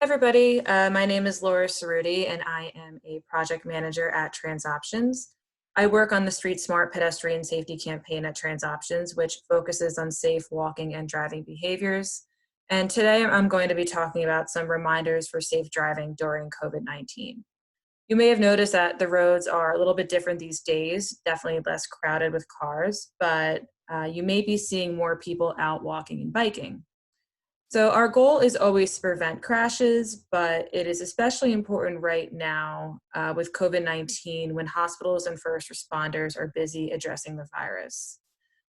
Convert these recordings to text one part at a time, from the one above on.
Everybody. My name is Laura Cerruti, and I am a project manager at TransOptions. I work on the Street Smart Pedestrian Safety Campaign at TransOptions, which focuses on safe walking and driving behaviors. And today I'm going to be talking about some reminders for safe driving during COVID-19. You may have noticed that the roads are a little bit different these days, definitely less crowded with cars, but you may be seeing more people out walking and biking. So our goal is always to prevent crashes, but it is especially important right now with COVID-19 when hospitals and first responders are busy addressing the virus.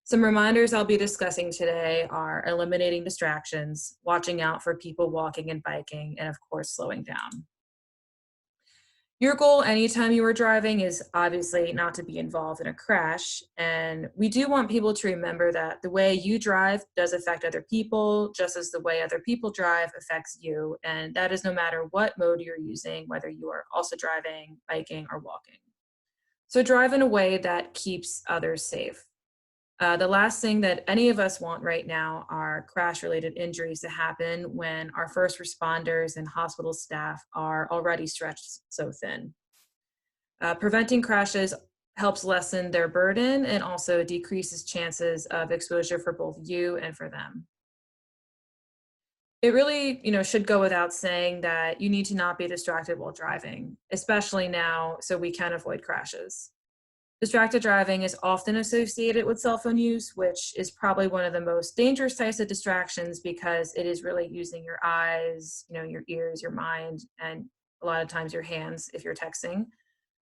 Some reminders I'll be discussing today are eliminating distractions, watching out for people walking and biking, and of course, slowing down. Your goal anytime you are driving is obviously not to be involved in a crash. And we do want people to remember that the way you drive does affect other people, just as the way other people drive affects you. And that is no matter what mode you're using, whether you are also driving, biking, or walking. So drive in a way that keeps others safe. The last thing that any of us want right now are crash-related injuries to happen when our first responders and hospital staff are already stretched so thin. Preventing crashes helps lessen their burden and also decreases chances of exposure for both you and for them. It really, should go without saying that you need to not be distracted while driving, especially now, so we can avoid crashes. Distracted driving is often associated with cell phone use, which is probably one of the most dangerous types of distractions because it is really using your eyes, your ears, your mind, and a lot of times your hands if you're texting.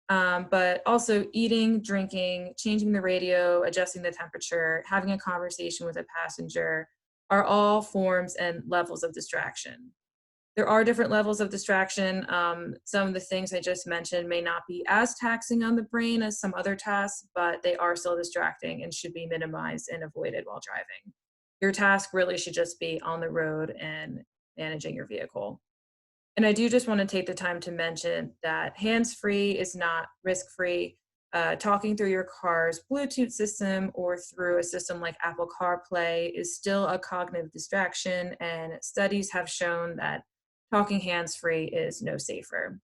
But also eating, drinking, changing the radio, adjusting the temperature, having a conversation with a passenger are all forms and levels of distraction. There are different levels of distraction. Some of the things I just mentioned may not be as taxing on the brain as some other tasks, but they are still distracting and should be minimized and avoided while driving. Your task really should just be on the road and managing your vehicle. And I do just want to take the time to mention that hands-free is not risk-free. Talking through your car's Bluetooth system or through a system like Apple CarPlay is still a cognitive distraction, and studies have shown that talking hands-free is no safer.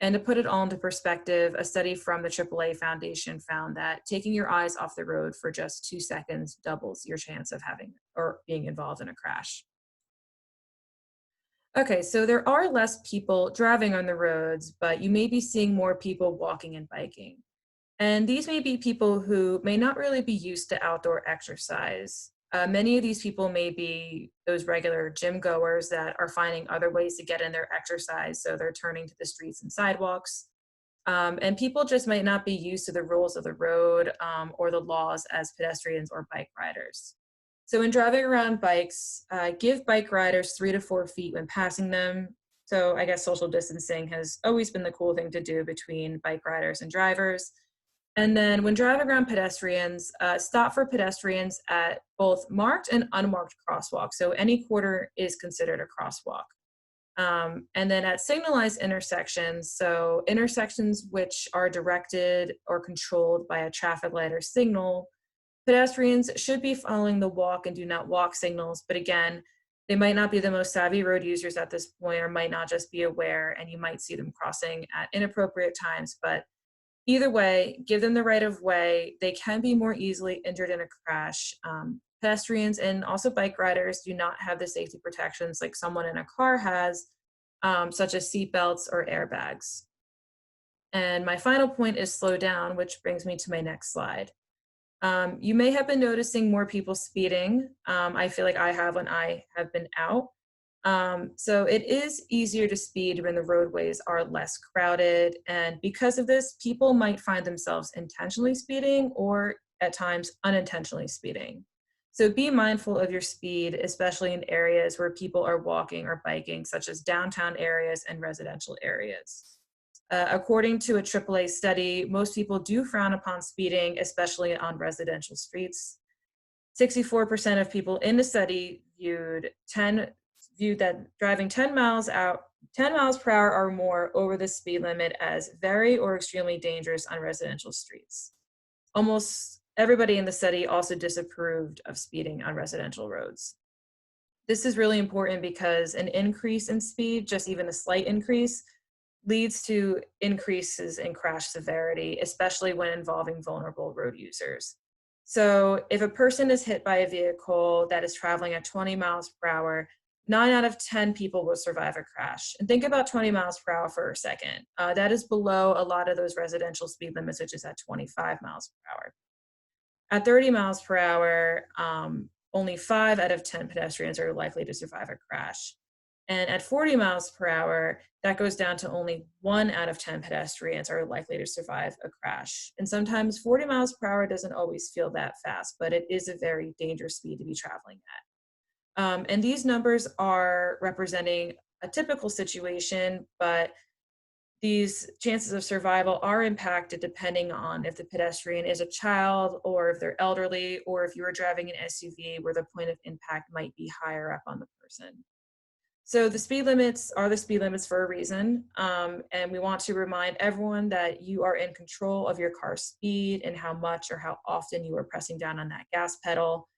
And to put it all into perspective, a study from the AAA Foundation found that taking your eyes off the road for just 2 seconds doubles your chance of having or being involved in a crash. Okay, so there are less people driving on the roads, but you may be seeing more people walking and biking. And these may be people who may not really be used to outdoor exercise. Many of these people may be those regular gym goers that are finding other ways to get in their exercise, so they're turning to the streets and sidewalks. And people just might not be used to the rules of the road or the laws as pedestrians or bike riders. So when driving around bikes, give bike riders 3 to 4 feet when passing them. So I guess social distancing has always been the cool thing to do between bike riders and drivers. And then when driving around pedestrians, stop for pedestrians at both marked and unmarked crosswalks. So any quarter is considered a crosswalk. And then at signalized intersections, so intersections which are directed or controlled by a traffic light or signal, pedestrians should be following the walk and do not walk signals. But again, they might not be the most savvy road users at this point or might not just be aware, and you might see them crossing at inappropriate times. But either way, give them the right of way. They can be more easily injured in a crash. Pedestrians and also bike riders do not have the safety protections like someone in a car has, such as seat belts or airbags. And my final point is slow down, which brings me to my next slide. You may have been noticing more people speeding. I feel like I have when I have been out. So it is easier to speed when the roadways are less crowded. And because of this, people might find themselves intentionally speeding or at times unintentionally speeding. So be mindful of your speed, especially in areas where people are walking or biking, such as downtown areas and residential areas. According to a AAA study, most people do frown upon speeding, especially on residential streets. 64% of people in the study viewed that driving 10 miles per hour or more over the speed limit as very or extremely dangerous on residential streets. Almost everybody in the study also disapproved of speeding on residential roads. This is really important because an increase in speed, just even a slight increase, leads to increases in crash severity, especially when involving vulnerable road users. So, if a person is hit by a vehicle that is traveling at 20 miles per hour, 9 out of 10 people will survive a crash. And think about 20 miles per hour for a second. That is below a lot of those residential speed limits, which is at 25 miles per hour. At 30 miles per hour, only 5 out of 10 pedestrians are likely to survive a crash. And at 40 miles per hour, that goes down to only 1 out of 10 pedestrians are likely to survive a crash. And sometimes 40 miles per hour doesn't always feel that fast, but it is a very dangerous speed to be traveling at. And these numbers are representing a typical situation, but these chances of survival are impacted depending on if the pedestrian is a child or if they're elderly or if you are driving an SUV where the point of impact might be higher up on the person. So the speed limits are the speed limits for a reason. And we want to remind everyone that you are in control of your car's speed and how much or how often you are pressing down on that gas pedal.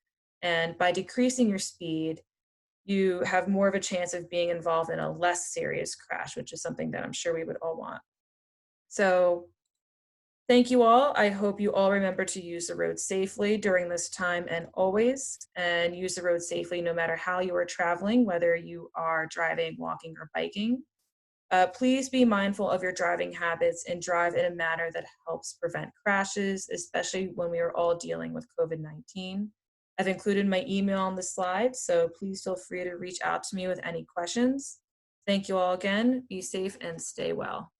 And by decreasing your speed, you have more of a chance of being involved in a less serious crash, which is something that I'm sure we would all want. So thank you all. I hope you all remember to use the road safely during this time and always, and use the road safely no matter how you are traveling, whether you are driving, walking, or biking. Please be mindful of your driving habits and drive in a manner that helps prevent crashes, especially when we are all dealing with COVID-19. I've included my email on the slide, so please feel free to reach out to me with any questions. Thank you all again. Be safe and stay well.